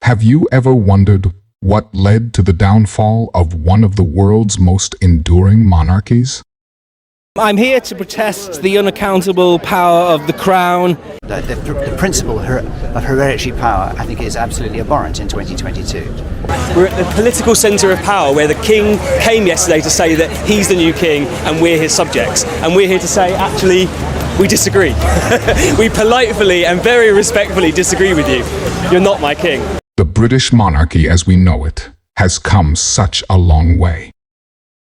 Have you ever wondered what led to the downfall of one of the world's most enduring monarchies? I'm here to protest the unaccountable power of the Crown. The principle of hereditary power, I think, is absolutely abhorrent in 2022. We're at the political centre of power where the King came yesterday to say that he's the new King and we're his subjects. And we're here to say, actually, we disagree. We politely and very respectfully disagree with you. You're not my King. The British monarchy as we know it has come such a long way.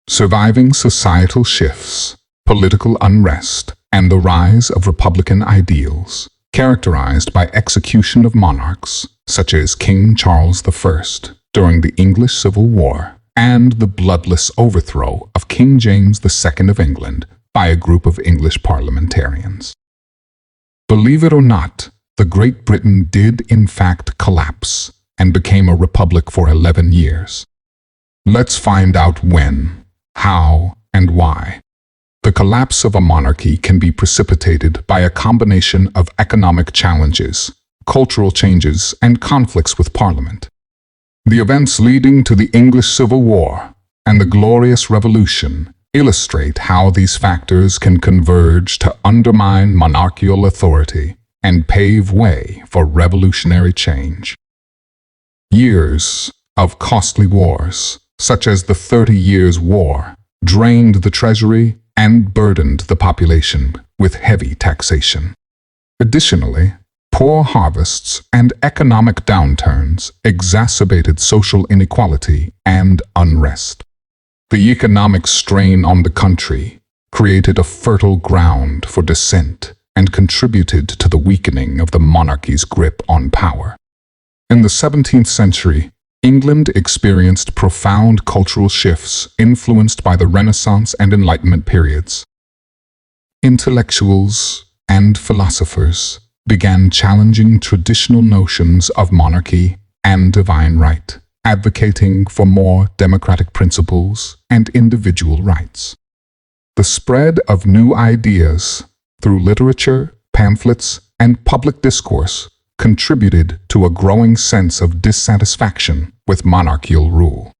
Surviving societal shifts, political unrest, and the rise of republican ideals, characterized by execution of monarchs such as King Charles I during the English Civil War and the bloodless overthrow of King James II of England by a group of English parliamentarians. Believe it or not, the Great Britain did in fact collapse and became a republic for 11 years. Let's find out when, how, and why. The collapse of a monarchy can be precipitated by a combination of economic challenges, cultural changes, and conflicts with Parliament. The events leading to the English Civil War and the Glorious Revolution illustrate how these factors can converge to undermine monarchical authority and pave way for revolutionary change. Years of costly wars, such as the 30 Years' War, drained the treasury and burdened the population with heavy taxation. Additionally, poor harvests and economic downturns exacerbated social inequality and unrest. The economic strain on the country created a fertile ground for dissent and contributed to the weakening of the monarchy's grip on power. In the 17th century, England experienced profound cultural shifts influenced by the Renaissance and Enlightenment periods. Intellectuals and philosophers began challenging traditional notions of monarchy and divine right, advocating for more democratic principles and individual rights. The spread of new ideas through literature, pamphlets, and public discourse contributed to a growing sense of dissatisfaction with monarchical rule.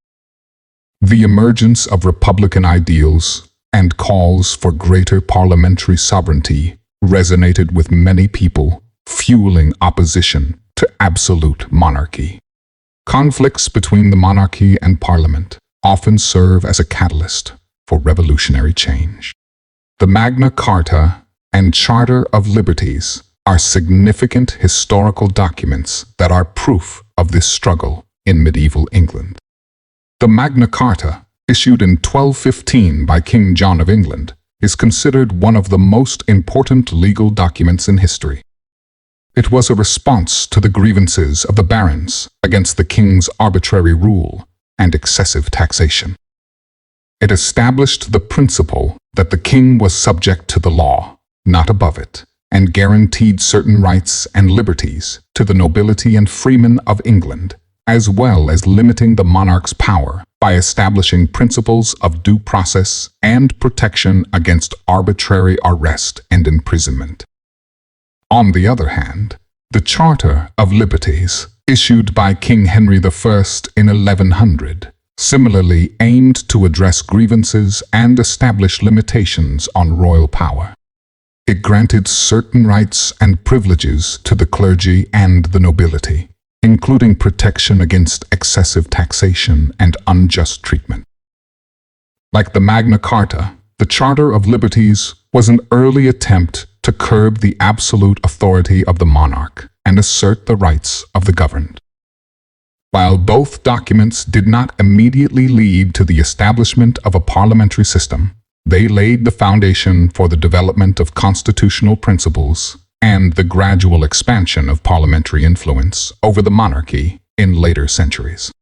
The emergence of republican ideals and calls for greater parliamentary sovereignty resonated with many people, fueling opposition to absolute monarchy. Conflicts between the monarchy and Parliament often serve as a catalyst for revolutionary change. The Magna Carta and Charter of Liberties are significant historical documents that are proof of this struggle in medieval England. The Magna Carta, issued in 1215 by King John of England, is considered one of the most important legal documents in history. It was a response to the grievances of the barons against the king's arbitrary rule and excessive taxation. It established the principle that the king was subject to the law, not above it, and guaranteed certain rights and liberties to the nobility and freemen of England, as well as limiting the monarch's power by establishing principles of due process and protection against arbitrary arrest and imprisonment. On the other hand, the Charter of Liberties, issued by King Henry I in 1100, similarly aimed to address grievances and establish limitations on royal power. It granted certain rights and privileges to the clergy and the nobility, including protection against excessive taxation and unjust treatment. Like the Magna Carta, the Charter of Liberties was an early attempt to curb the absolute authority of the monarch and assert the rights of the governed. While both documents did not immediately lead to the establishment of a parliamentary system, they laid the foundation for the development of constitutional principles and the gradual expansion of parliamentary influence over the monarchy in later centuries.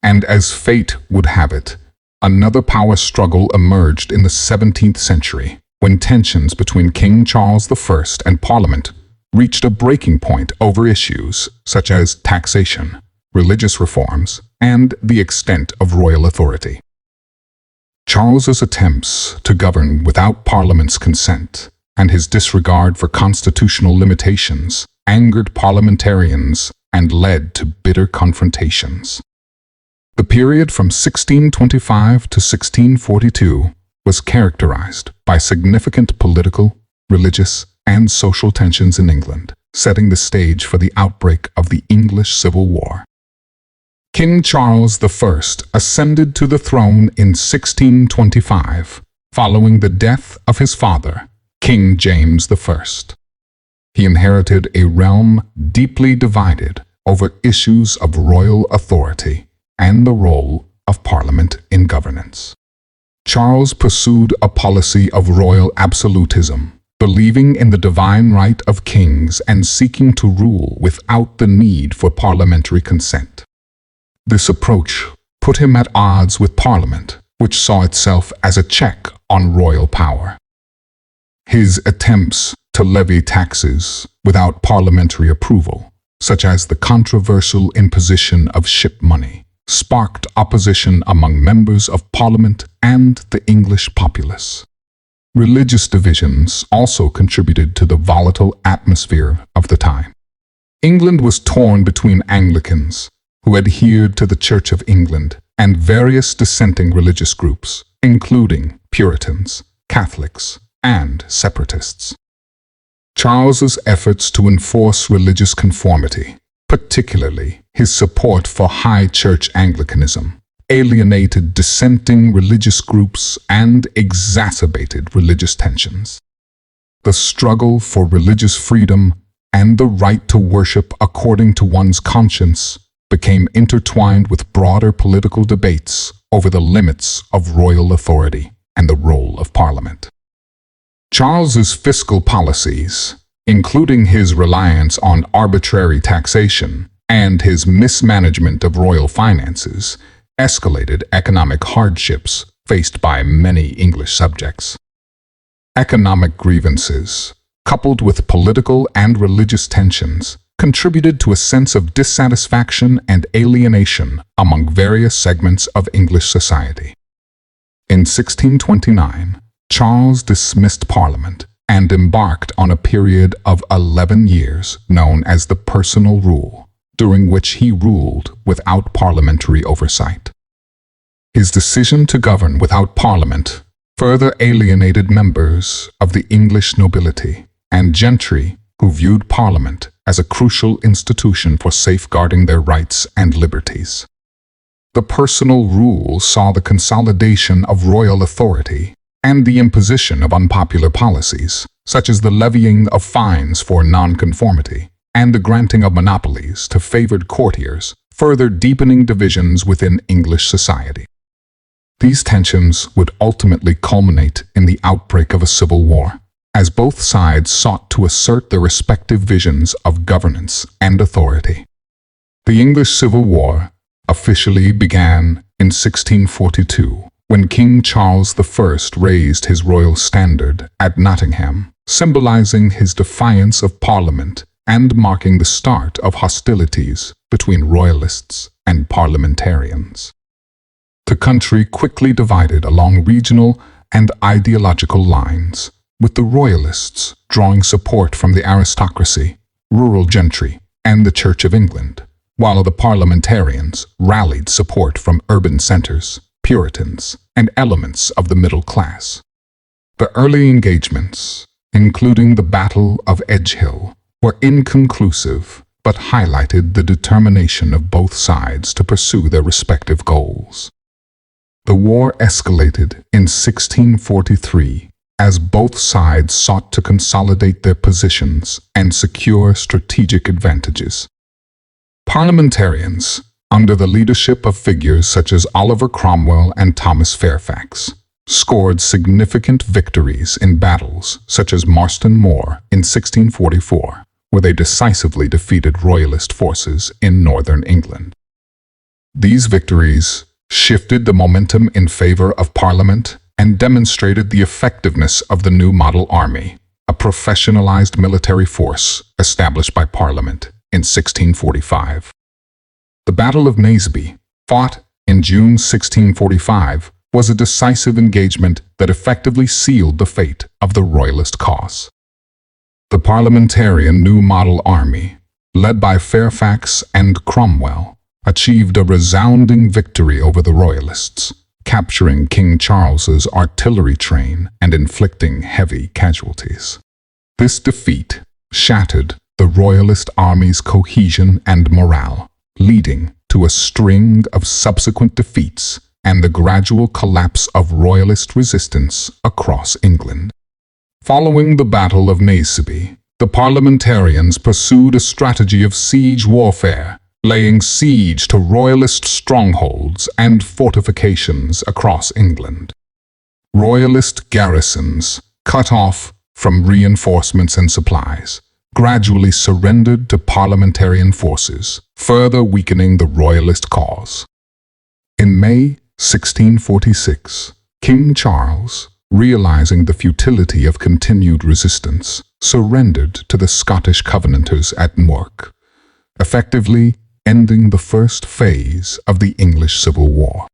And as fate would have it, another power struggle emerged in the 17th century when tensions between King Charles I and Parliament reached a breaking point over issues such as taxation, religious reforms, and the extent of royal authority. Charles's attempts to govern without Parliament's consent and his disregard for constitutional limitations angered parliamentarians and led to bitter confrontations. The period from 1625 to 1642 was characterized by significant political, religious, and social tensions in England, setting the stage for the outbreak of the English Civil War. King Charles I ascended to the throne in 1625, following the death of his father, King James I. He inherited a realm deeply divided over issues of royal authority and the role of Parliament in governance. Charles pursued a policy of royal absolutism, believing in the divine right of kings and seeking to rule without the need for parliamentary consent. This approach put him at odds with Parliament, which saw itself as a check on royal power. His attempts to levy taxes without parliamentary approval, such as the controversial imposition of ship money, sparked opposition among members of Parliament and the English populace. Religious divisions also contributed to the volatile atmosphere of the time. England was torn between Anglicans, who adhered to the Church of England, and various dissenting religious groups, including Puritans, Catholics, and Separatists. Charles's efforts to enforce religious conformity, particularly his support for High Church Anglicanism, alienated dissenting religious groups and exacerbated religious tensions. The struggle for religious freedom and the right to worship according to one's conscience became intertwined with broader political debates over the limits of royal authority and the role of Parliament. Charles's fiscal policies, including his reliance on arbitrary taxation and his mismanagement of royal finances, escalated economic hardships faced by many English subjects. Economic grievances, coupled with political and religious tensions, contributed to a sense of dissatisfaction and alienation among various segments of English society. In 1629, Charles dismissed Parliament and embarked on a period of 11 years known as the Personal Rule, during which he ruled without parliamentary oversight. His decision to govern without Parliament further alienated members of the English nobility and gentry who viewed Parliament as a crucial institution for safeguarding their rights and liberties. The Personal Rule saw the consolidation of royal authority and the imposition of unpopular policies, such as the levying of fines for nonconformity and the granting of monopolies to favored courtiers, further deepening divisions within English society. These tensions would ultimately culminate in the outbreak of a civil war, as both sides sought to assert their respective visions of governance and authority. The English Civil War officially began in 1642, when King Charles I raised his royal standard at Nottingham, symbolizing his defiance of Parliament and marking the start of hostilities between royalists and parliamentarians. The country quickly divided along regional and ideological lines, with the royalists drawing support from the aristocracy, rural gentry, and the Church of England, while the parliamentarians rallied support from urban centers, Puritans, and elements of the middle class. The early engagements, including the Battle of Edgehill, were inconclusive but highlighted the determination of both sides to pursue their respective goals. The war escalated in 1643 as both sides sought to consolidate their positions and secure strategic advantages. Parliamentarians, under the leadership of figures such as Oliver Cromwell and Thomas Fairfax, scored significant victories in battles such as Marston Moor in 1644, where they decisively defeated royalist forces in northern England. These victories shifted the momentum in favor of Parliament and demonstrated the effectiveness of the new model army, a professionalized military force established by Parliament in 1645. The Battle of Naseby, fought in June 1645, was a decisive engagement that effectively sealed the fate of the royalist cause. The parliamentarian New Model Army, led by Fairfax and Cromwell, achieved a resounding victory over the Royalists, capturing King Charles's artillery train and inflicting heavy casualties. This defeat shattered the Royalist army's cohesion and morale, leading to a string of subsequent defeats and the gradual collapse of Royalist resistance across England. Following the Battle of Naseby, the parliamentarians pursued a strategy of siege warfare, laying siege to Royalist strongholds and fortifications across England. Royalist garrisons, cut off from reinforcements and supplies, gradually surrendered to parliamentarian forces, further weakening the Royalist cause. In May 1646, King Charles, realizing the futility of continued resistance, surrendered to the Scottish Covenanters at Newark, effectively ending the first phase of the English Civil War.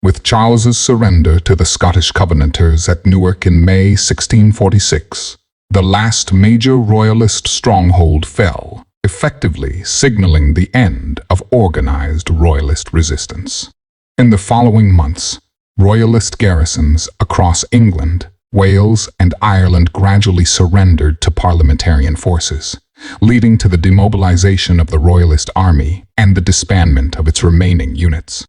With Charles's surrender to the Scottish Covenanters at Newark in May 1646, the last major Royalist stronghold fell, effectively signaling the end of organized Royalist resistance. In the following months, Royalist garrisons across England, Wales, and Ireland gradually surrendered to parliamentarian forces, leading to the demobilization of the Royalist army and the disbandment of its remaining units.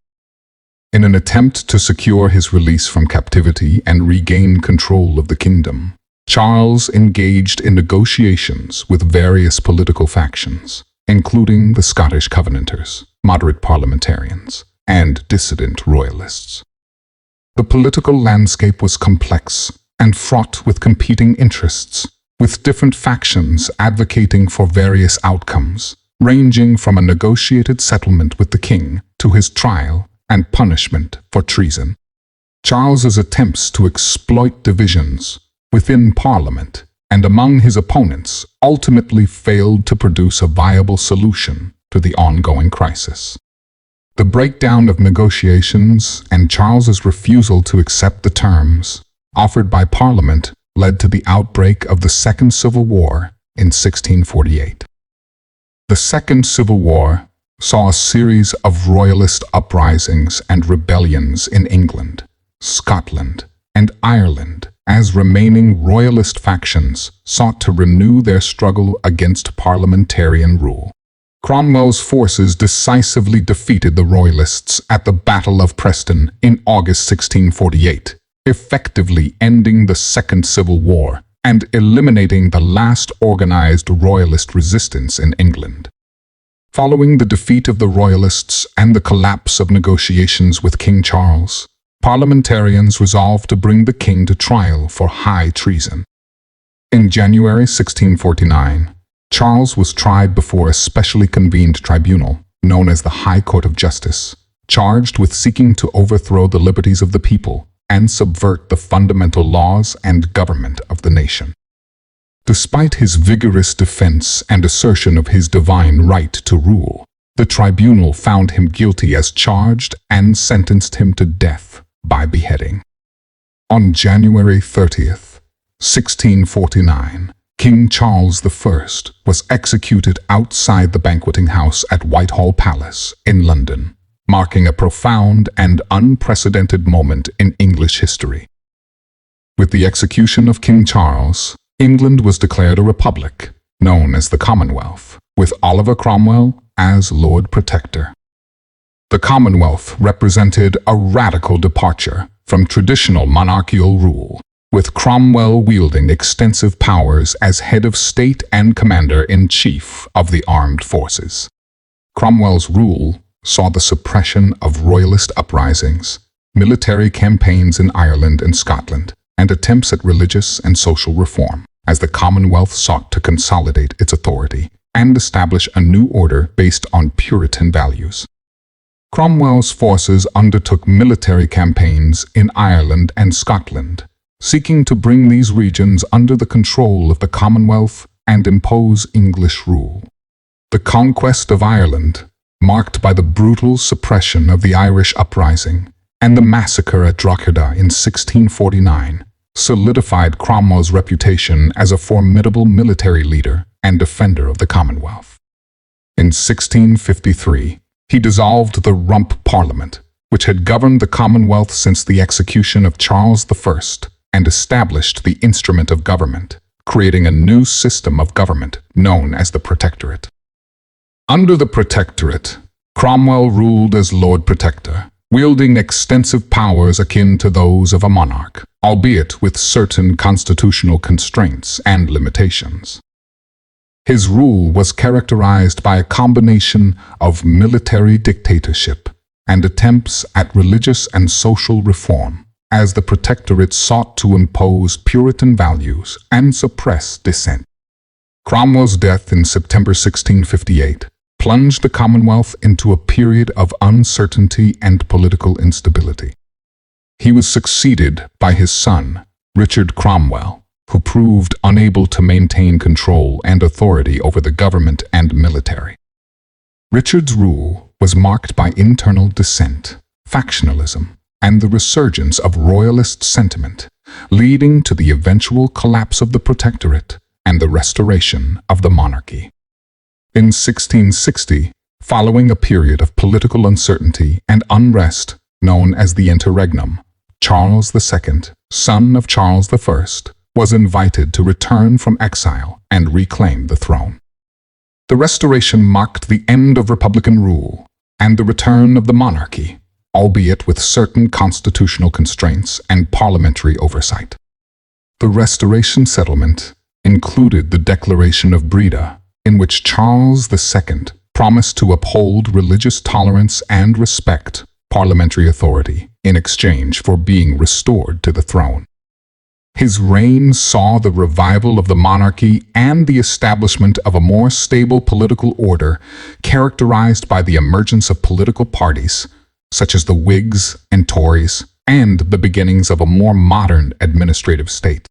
In an attempt to secure his release from captivity and regain control of the kingdom, Charles engaged in negotiations with various political factions, including the Scottish Covenanters, moderate parliamentarians, and dissident Royalists. The political landscape was complex and fraught with competing interests, with different factions advocating for various outcomes, ranging from a negotiated settlement with the king to his trial and punishment for treason. Charles's attempts to exploit divisions within Parliament and among his opponents ultimately failed to produce a viable solution to the ongoing crisis. The breakdown of negotiations and Charles's refusal to accept the terms offered by Parliament led to the outbreak of the Second Civil War in 1648. The Second Civil War saw a series of Royalist uprisings and rebellions in England, Scotland, and Ireland as remaining Royalist factions sought to renew their struggle against parliamentarian rule. Cromwell's forces decisively defeated the Royalists at the Battle of Preston in August 1648, effectively ending the Second Civil War and eliminating the last organized Royalist resistance in England. Following the defeat of the Royalists and the collapse of negotiations with King Charles, parliamentarians resolved to bring the king to trial for high treason. In January 1649, Charles was tried before a specially convened tribunal, known as the High Court of Justice, charged with seeking to overthrow the liberties of the people and subvert the fundamental laws and government of the nation. Despite his vigorous defense and assertion of his divine right to rule, the tribunal found him guilty as charged and sentenced him to death by beheading. On January 30th, 1649, King Charles I was executed outside the banqueting house at Whitehall Palace in London, marking a profound and unprecedented moment in English history. With the execution of King Charles, England was declared a republic, known as the Commonwealth, with Oliver Cromwell as Lord Protector. The Commonwealth represented a radical departure from traditional monarchical rule, with Cromwell wielding extensive powers as head of state and commander-in-chief of the armed forces. Cromwell's rule saw the suppression of Royalist uprisings, military campaigns in Ireland and Scotland, and attempts at religious and social reform, as the Commonwealth sought to consolidate its authority and establish a new order based on Puritan values. Cromwell's forces undertook military campaigns in Ireland and Scotland, seeking to bring these regions under the control of the Commonwealth and impose English rule. The conquest of Ireland, marked by the brutal suppression of the Irish uprising and the massacre at Drogheda in 1649, solidified Cromwell's reputation as a formidable military leader and defender of the Commonwealth. In 1653, he dissolved the Rump Parliament, which had governed the Commonwealth since the execution of Charles I, and established the instrument of government, creating a new system of government known as the Protectorate. Under the Protectorate, Cromwell ruled as Lord Protector, wielding extensive powers akin to those of a monarch, albeit with certain constitutional constraints and limitations. His rule was characterized by a combination of military dictatorship and attempts at religious and social reform, as the Protectorate sought to impose Puritan values and suppress dissent. Cromwell's death in September 1658 plunged the Commonwealth into a period of uncertainty and political instability. He was succeeded by his son, Richard Cromwell, who proved unable to maintain control and authority over the government and military. Richard's rule was marked by internal dissent, factionalism, and the resurgence of royalist sentiment, leading to the eventual collapse of the Protectorate and the restoration of the monarchy. In 1660, following a period of political uncertainty and unrest known as the Interregnum, Charles II, son of Charles I, was invited to return from exile and reclaim the throne. The restoration marked the end of Republican rule and the return of the monarchy, albeit with certain constitutional constraints and parliamentary oversight. The restoration settlement included the Declaration of Breda, in which Charles II promised to uphold religious tolerance and respect parliamentary authority in exchange for being restored to the throne. His reign saw the revival of the monarchy and the establishment of a more stable political order characterized by the emergence of political parties, such as the Whigs and Tories, and the beginnings of a more modern administrative state.